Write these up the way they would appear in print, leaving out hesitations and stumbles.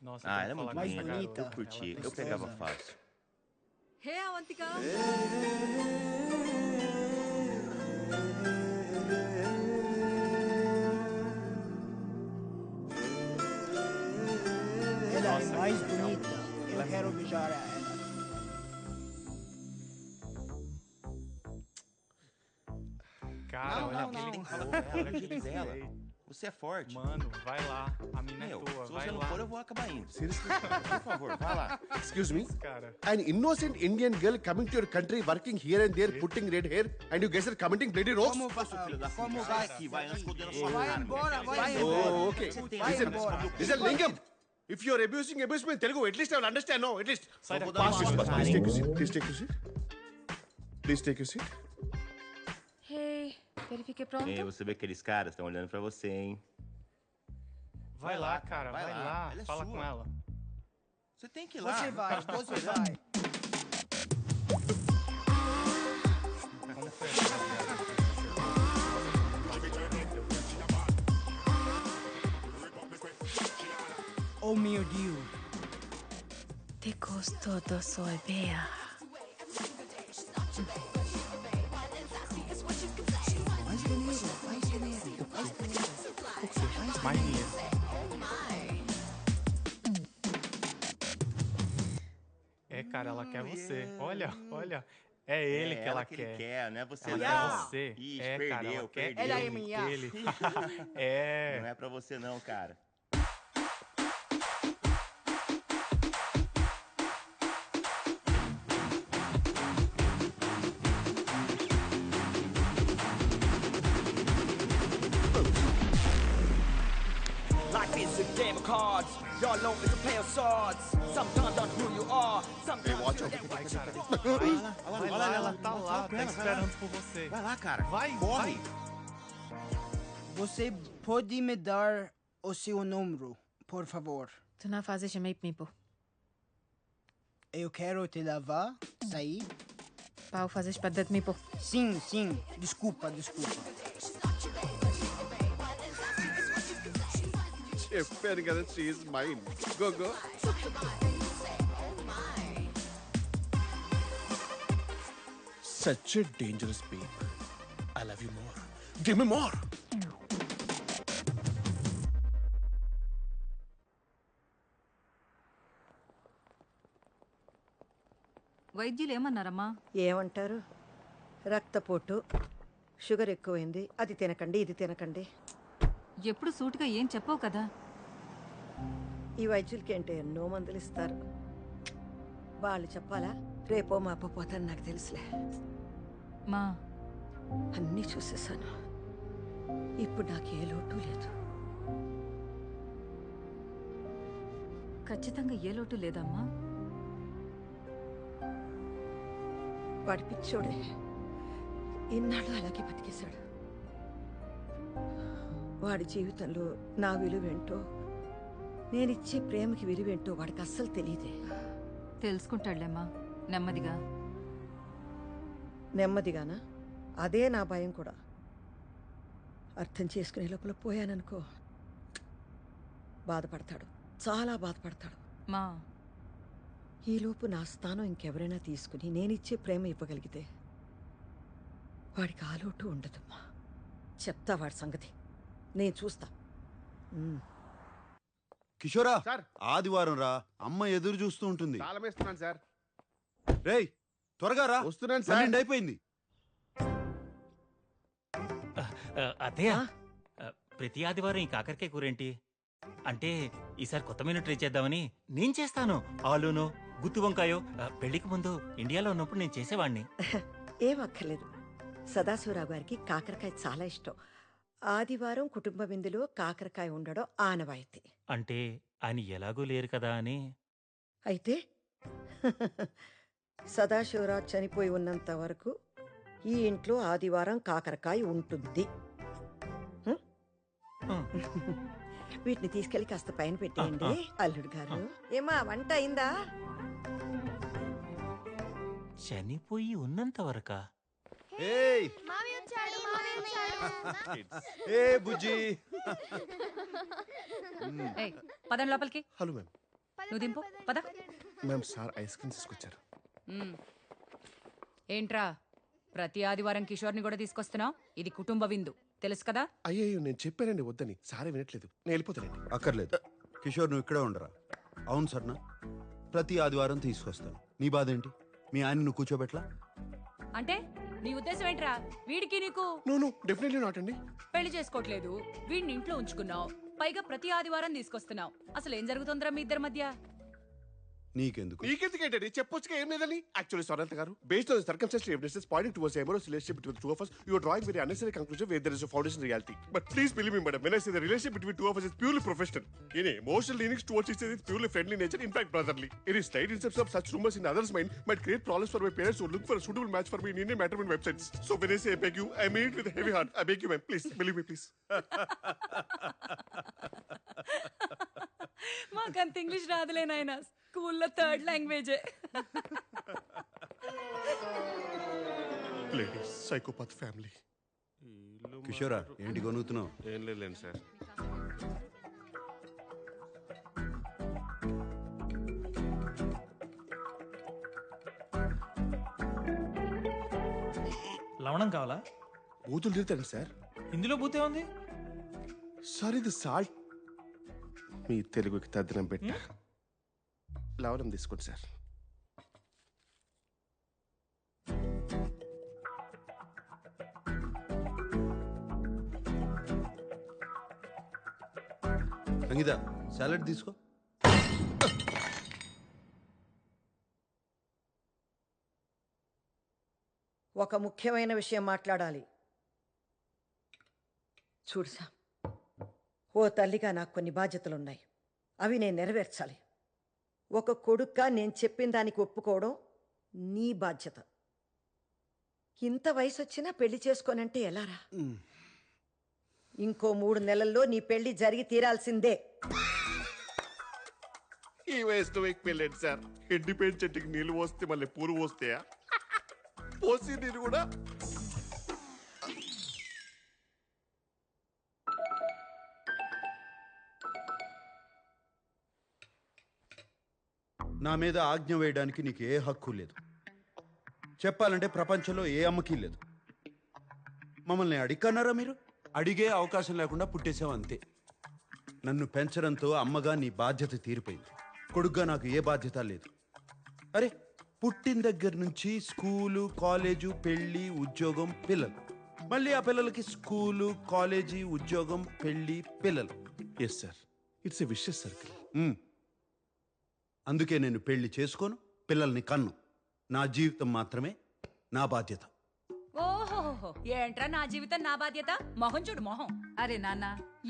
Nossa, ela é muito mais linda. bonita. Eu curti. Ela é Eu pegava gostosa. fácil. Hey, Avantika. Ela é Nossa, mais que legal. bonita. Ela Eu é quero muito beijar ela. Cara, Não, olha não, aquele não. Tem que falar corpo, com ela, olha olha o aquele jeito dela. jeito. Você é forte. Mano, vai lá. A mina é tua, Se vai você não lá. for, eu vou acabar indo. Seriously? Por favor, vai lá. Excuse me? Cara, An innocent Indian girl coming to your country, working here and there, putting red hair, and you guys are committing bloody rogues? Filho da Como puta, vai? sai daqui, vai, antes que eu dê na sua Vai cara. embora, vai Vai embora. Oh, okay. Vai Listen, embora. listen, Lingam. If you are abusing me in Telugu, at least I will understand. No, at least. sai daqui. dar uma Please, Cara, please take your seat. Please take your seat. Please take your seat. Hey, verifique pronto? Ei, você vê que aqueles caras estão olhando pra você, hein? Vai lá, cara, vai lá. Ela é Fala sua. com ela. Você tem que ir lá. Você vai. Como foi Oh meu Deus. Te costó soy bea. Mais dinheiro. É, cara, ela quer você. Olha, olha. É ele que ela que ele quer. quer, não é você Ela não. quer você. Ixi, É, cara, ela quer perdeu. Ela é ele, minha. ele. Não É. é pra você não, cara. Life is a game of cards. Y'all know it's a play of swords. Sometimes on who you are. Sometimes Hey, watch out. Vai, cara. Vai lá, ela tá lá, tá esperando por você. Vai lá, cara. Vai, corre. vai. Você pode me dar o seu número, por favor? Tu não fazes meio mipo. Eu quero te levar, sair. Pau fazes para de mipo. Sim, sim. Desculpa, desculpa. చెప్పాను కదా, she is mine. Go, go. Such a dangerous babe. I love you more. Give me more. వైద్యులు ఏమన్నారమ్మా? ఏమంటారు? రక్తపోటు, sugar ఎక్కువైంది, అది తినకండి ఇది తినకండి. ఎప్పుడు సూటిగా ఏం చెప్పవు కదా. ఈ వైద్యులకి ఏంటి ఎన్నో మందులు ఇస్తారు. వాళ్ళు చెప్పాలా? రేపో మాపో పోతాను, నాకు తెలుసులే. మా అన్నీ చూసేసాను. ఇప్పుడు నాకు ఏ లోటు లేదు. ఖచ్చితంగా ఏ లోటు లేదమ్మా. వాడి పిచ్చోడే ఇన్నాళ్ళు అలాగే బతికేశాడు. వాడి జీవితంలో నా విలువేంటో, నేనిచ్చే ప్రేమకి విలువేంటో వాడికి అస్సలు తెలియదే. తెలుసుకుంటాడులేమ్మా నెమ్మదిగా. నెమ్మదిగానా? అదే నా భయం కూడా. అర్థం చేసుకునే లోపల పోయాననుకో, బాధపడతాడు, చాలా బాధపడతాడు. మా ఈలోపు నా స్థానం ఇంకెవరైనా తీసుకుని నేనిచ్చే ప్రేమ ఇవ్వగలిగితే వాడికి ఆలోటు ఉండదమ్మా. చెప్తా వాడి సంగతి, నేను చూస్తా. కిషోరా, సార్. ఆదివారం రా, అమ్మ ఎదురు చూస్తూ ఉంటుంది. తాళం వేస్తున్నాను సార్. రేయ్ త్వరగా రా, వస్తున్నాను సార్. 12 అయిపోయింది. అత్తయ్య, ప్రతి ఆదివారం ఈ కాకరకాయ కూరేంటి? అంటే ఈసారి కొత్త మెనూ ట్రై చేద్దామని. నేను చేస్తాను. ఆలూను, గుత్తి వంకాయో పెళ్లికి ముందు ఇండియాలో ఉన్నప్పుడు నేను చేసేవాడిని. ఏం అక్కర్లేదు. సదాశివరావు గారికి కాకరకాయ చాలా ఇష్టం. ఆదివారం కుటుంబ విందులో కాకరకాయ ఉండడం ఆనవాయితీ. అంటే ఆయన ఎలాగూ లేరు కదా అని. అయితే సదాశివరావు చనిపోయి ఉన్నంత వరకు ఈ ఇంట్లో ఆదివారం కాకరకాయ ఉంటుంది. వీటిని తీసుకెళ్లి కాస్త పైన పెట్టేయండి. అల్లుడు గారు, ఏమా వంట అయిందా? చనిపోయి ఉన్నంత వరకా? ఏయ్ మావి వచ్చాడు, మావి. ఏ బుజ్జి ఏయ్, పదండి లోపలికి. Hello ma'am. నువ్వు దింపు పద. మ్యామ్ సార్ ఐస్ క్రీమ్ తీసుకొచ్చారు. ఏంట్రా ప్రతి ఆదివారం కిషోర్ని కూడా తీసుకొస్తున్నావు? ఇది కుటుంబ విందు తెలుసు కదా. అయ్యో నేను చెప్పానండి వద్దని, సారే వినట్లేదు. నేను వెళ్ళిపోతానండి. అక్కర్లేదు కిషోర్, నువ్వు ఇక్కడే ఉండరా. అవును సర్నా, ప్రతి ఆదివారం తీసుకొస్తాను. నీ బాధ ఏంటి? మీ ఆయన నువ్వు కూర్చోబెట్లా? అంటే నీ ఉద్దేశం ఏంట్రా? వీడికి నీకు నో నో డెఫినెట్లీ నాట్ అండి. పెళ్లి చేసుకోవట్లేదు, వీడిని ఇంట్లో ఉంచుకున్నావు, పైగా ప్రతి ఆదివారం తీసుకొస్తున్నావు. అసలు ఏం జరుగుతుందిరా మీ ఇద్దరి మధ్య? నీకెందుకు? నీకెందుకేంటండి? చెప్పొచ్చుగా ఏం లేదని. యాక్చువల్లీ సొరంత గారు, based on the circumstantial evidences pointing towards a amorous relationship between the two of us, you are drawing very unnecessary conclusion where there is a foundation in reality. But please believe me, madam, when I say the relationship between two of us is purely professional. Any emotional leanings towards each other is purely friendly nature, in fact brotherly. Any slight inception of such rumors in others' mind might create problems for my parents who look for a suitable match for me in Indian matrimony websites. So when I say I beg you, I mean it with a heavy heart. I beg you, ma'am, please believe me, please. మాకంత English రాదులే నాయనా, స్కూల్లో third లాంగ్వేజే. Ladies, psychopath family. కిషోరా, ఏంటి కొనుగుతున్నావు? ఏం లేదు sir. లవణం కావాలా? బూతులు తిరుగుతాను సార్. ఇందులో బూతే ఉంది సార్. ఇది సాల్ట్. మీ తెలుగుకి తద్దనం పెట్ట లవణం తీసుకోండి సార్. సంగీత, సాలడ్ తీసుకో. ఒక ముఖ్యమైన విషయం మాట్లాడాలి. చూడుసా, ఓ తల్లిగా నాకు కొన్ని బాధ్యతలున్నాయి. అవి నేను నెరవేర్చాలి. ఒక కొడుక్గా నేను చెప్పిన దానికి ఒప్పుకోవడం నీ బాధ్యత. ఇంత వయసు వచ్చినా పెళ్లి చేసుకోనంటే ఎలారా? ఇంకో 3 నెలల్లో నీ పెళ్లి జరిగి తీరాల్సిందే. ఈ వయసులో మీకు పెళ్ళండి సార్. ఎండిపోయిన చెట్టుకి నీళ్ళు పోస్తే మళ్ళీ పూలు పోస్తాయా? పోసి నేను కూడా నా మీద ఆజ్ఞ వేయడానికి నీకు ఏ హక్కు లేదు. చెప్పాలంటే ప్రపంచంలో ఏ అమ్మకి లేదు. మమ్మల్ని అడిగన్నారా మీరు? అడిగే అవకాశం లేకుండా పుట్టేసావు అంతే. నన్ను పెంచడంతో అమ్మగా నీ బాధ్యత తీరిపోయింది. కొడుగ్గా నాకు ఏ బాధ్యత లేదు. అరే, పుట్టిన దగ్గర నుంచి స్కూలు, కాలేజు, పెళ్ళి, ఉద్యోగం, పిల్లలు. మళ్ళీ ఆ పిల్లలకి స్కూలు, కాలేజీ, ఉద్యోగం, పెళ్ళి, పిల్లలు. Yes sir, it's a vicious circle. అందుకే నేను పెళ్లి చేసుకోను, పిల్లల్ని కన్ను. నా జీవితం మాత్రమే నా బాధ్యత. ఓహో, ఏంట్రా నా జీవితం నా బాధ్యత? మొహం చూడు మొహం. అరే నాన్న,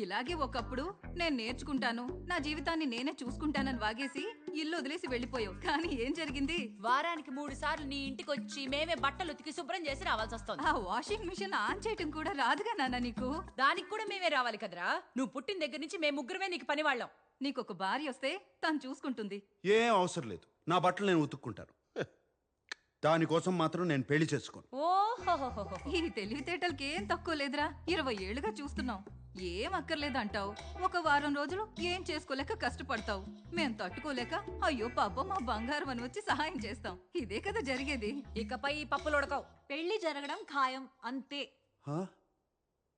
ఇలాగే ఒకప్పుడు నేను నేర్చుకుంటాను, నా జీవితాన్ని నేనే చూసుకుంటానని వాగేసి ఇల్లు వదిలేసి వెళ్ళిపోయావు. కానీ ఏం జరిగింది? వారానికి 3 సార్లు నీ ఇంటికి వచ్చి మేమే బట్టలు ఉతికి శుభ్రం చేసి రావాల్సి వస్తుంది. ఆ వాషింగ్ మిషన్ ఆన్ చేయటం కూడా రాదుగా నాన్న నీకు? దానికి కూడా మేమే రావాలి కదరా. నువ్వు పుట్టిన దగ్గర నుంచి మేము ముగ్గురమే నీకు పని వాళ్ళం. నీకొక భార్య వస్తే తను చూసుకుంటుంది. ఏం అవసరం లేదు, నా బట్టలు నేను ఉతుక్కుంటాను. దానికోసం మాత్రం నేను పెళ్లి చేసుకోను. ఓహో, ఈ తెలివితేటలకి ఏం తక్కువ లేదురా. 20 ఏళ్ళుగా చూస్తున్నాం. ఏం అక్కర్లేదంటావు, ఒక వారం రోజులు ఏం చేసుకోలేక కష్టపడతావు. మేం తట్టుకోలేక అయ్యో పాపం మా బంగారం అని వచ్చి సహాయం చేస్తాం. ఇదే కదా జరిగేది. ఇకపై ఈ పప్పులు ఉడకవు. పెళ్లి జరగడం ఖాయం అంతే.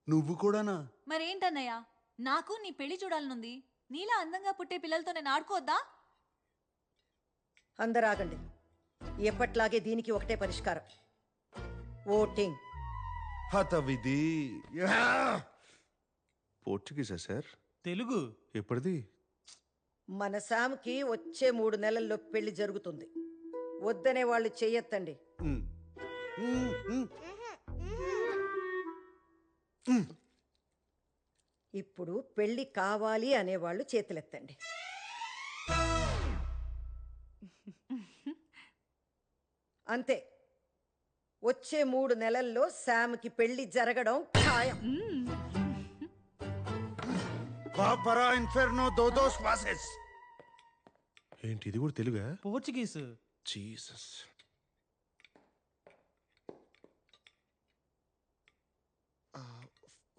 నువ్వు కూడానా? మరేంటన్నయ్య, నాకు నీ పెళ్లి చూడాలనుంది. నీలా అందంగా పుట్టే పిల్లలతో నేను ఆడుకోవద్దా? అందరూ ఆగండి. ఎప్పట్లాగే దీనికి ఒకటే పరిష్కారం, ఓటింగ్. హతవిధి. పోర్చుగీసా సార్? తెలుగు. ఎప్పటిది? మన శామ్కి వచ్చే 3 నెలల్లో పెళ్లి జరుగుతుంది. వద్దనే వాళ్ళు చెయ్యొద్దండి. ఇప్పుడు పెళ్లి కావాలి అనేవాళ్ళు చేతులెత్తండి. అంతే, వచ్చే 3 నెలల్లో శామ్కి పెళ్లి జరగడం ఖాయం. ఏంటి ఇది కూడా తెలుగా? పోర్చుగీస్.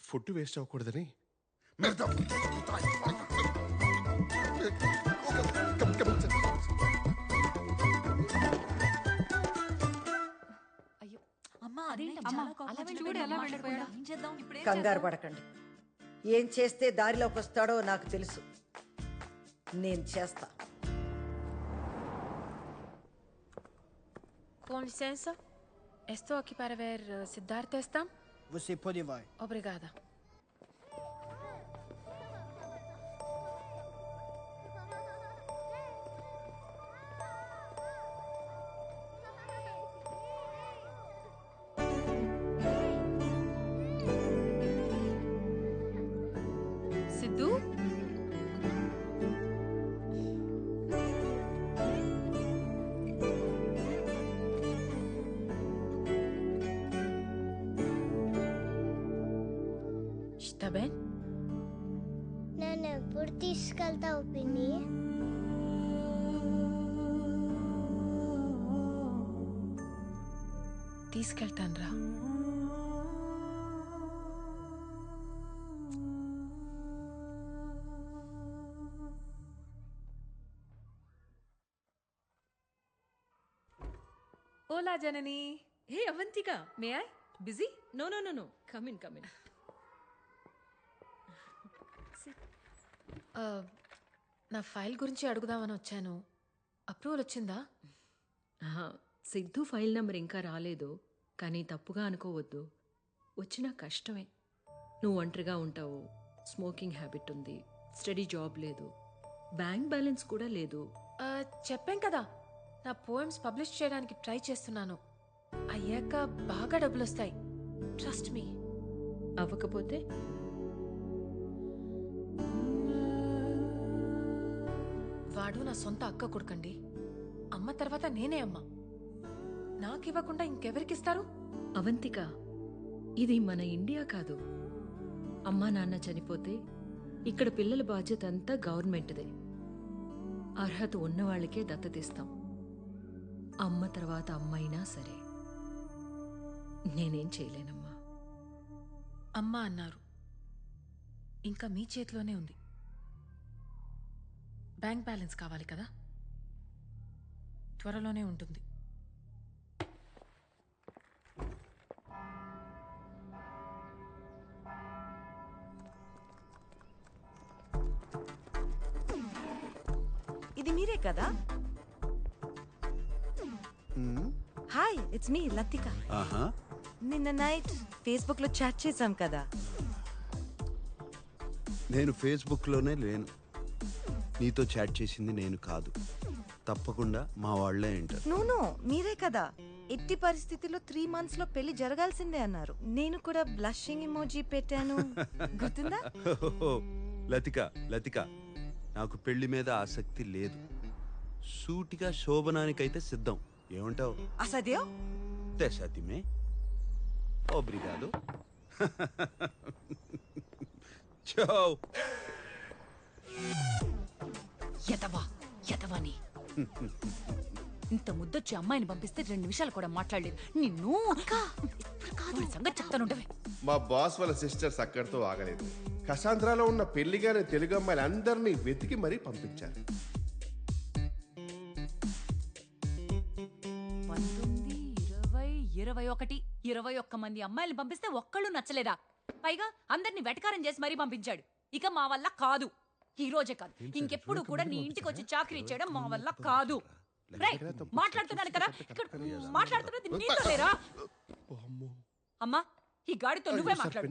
ఫుడ్ వేస్ట్ అవ్వకూడదని అమ్మా అదేంటి చూడు ఎలా వెళ్ళిపోయాడు. ఏం చేద్దాం కంగారు పడకండి. ఏం చేస్తే దారిలోకి వస్తాడో నాకు తెలుసు. నేను చేస్తా. Com licença. Estou aqui para ver Siddhartha está? Você pode vai. Obrigada. Siddhu Está bem? నన్ను ఎప్పుడు తీసుకెళ్తావు పిన్ని? తీసుకెళ్తాను రా. Hola, Janani. Hey, Avantika. May I? Busy? No. Come in. నా ఫైల్ గురించి అడుగుదామని వచ్చాను. అప్రూవల్ వచ్చిందా? సిద్ధు ఫైల్ నెంబర్ ఇంకా రాలేదు, కానీ తప్పుగా అనుకోవద్దు. వచ్చినా కష్టమే. నువ్వు ఒంటరిగా ఉంటావు, స్మోకింగ్ హ్యాబిట్ ఉంది, స్టడీ జాబ్ లేదు, బ్యాంక్ బ్యాలెన్స్ కూడా లేదు. చెప్పాం కదా, నా పోయమ్స్ పబ్లిష్ చేయడానికి ట్రై చేస్తున్నాను. అయ్యాక బాగా డబ్బులు వస్తాయి. Trust me. అవ్వకపోతే వాడు నా సొంత అక్క కొడుకండి. అమ్మ తర్వాత నేనే అమ్మ. నాకివ్వకుండా ఇంకెవరికిస్తారు? అవంతిక, ఇది మన ఇండియా కాదు. అమ్మా నాన్న చనిపోతే ఇక్కడ పిల్లల బాధ్యత అంతా గవర్నమెంట్దే. అర్హత ఉన్నవాళ్లకే దత్తతిస్తాం. అమ్మ తర్వాత అమ్మైనా సరే. నేనేం చేయలేనమ్మా. అమ్మ అన్నారు, ఇంకా మీ చేతిలోనే ఉంది. బ్యాంక్ బ్యాలెన్స్ కావాలి కదా, త్వరలోనే ఉంటుంది. ఇది మీరే కదా? Hi, it's me Latika. నిన్న నైట్ ఫేస్బుక్ లో చాట్ చేశాం కదా. నేను ఫేస్బుక్లోనే లేను. నీతో చాట్ చేసింది నేను కాదు. తప్పకుండా మా వాళ్ళే అంటారు. నో, మీరే కదా. ఎట్టి పరిస్థితిలో 3 months లో పెళ్లి జరగాల్సిందే అన్నారు. నేను కూడా బ్లషింగ్ ఇమోజీ పెట్టాను, గుర్తుందా? లతిక, నాకు పెళ్లి మీద ఆసక్తి లేదు. సూటిగా శోభనానికైతే సిద్ధం. ఏమంటావు? అసదేవ్ తెసతిమే ఓబ్రిగాదో. చో యతవాని ఇంత ముద్దొచ్చి అమ్మాయిని పంపిస్తే 2 నిమిషాలు కూడా మాట్లాడలేదు. నిన్ను సంగతి చెప్తానుండవే. మా బాస్ వాళ్ళ సిస్టర్స్ అక్కడితో ఆగలేదు. కసాంధ్రాలో ఉన్న పెళ్లిగానే తెలుగు అమ్మాయిలు అందరినీ వెతికి మరీ పంపించారు. 19, 20, 21 మంది అమ్మాయిలు పంపిస్తే ఒక్కళ్ళు నచ్చలేదా? పైగా అందరిని వెటకారం చేసి మరీ పంపించాడు. ఇక మా వల్ల కాదు. ఈ రోజే కాదు, ఇంకెప్పుడు కూడా నీ ఇంటికి వచ్చి చాకరీ చేయడం మా వల్ల కాదు. మాట్లాడుతున్నాను కదా, మాట్లాడుతున్నది నీతో లేరా? అమ్మా, ఈ గాడితో నువ్వే మాట్లాడు.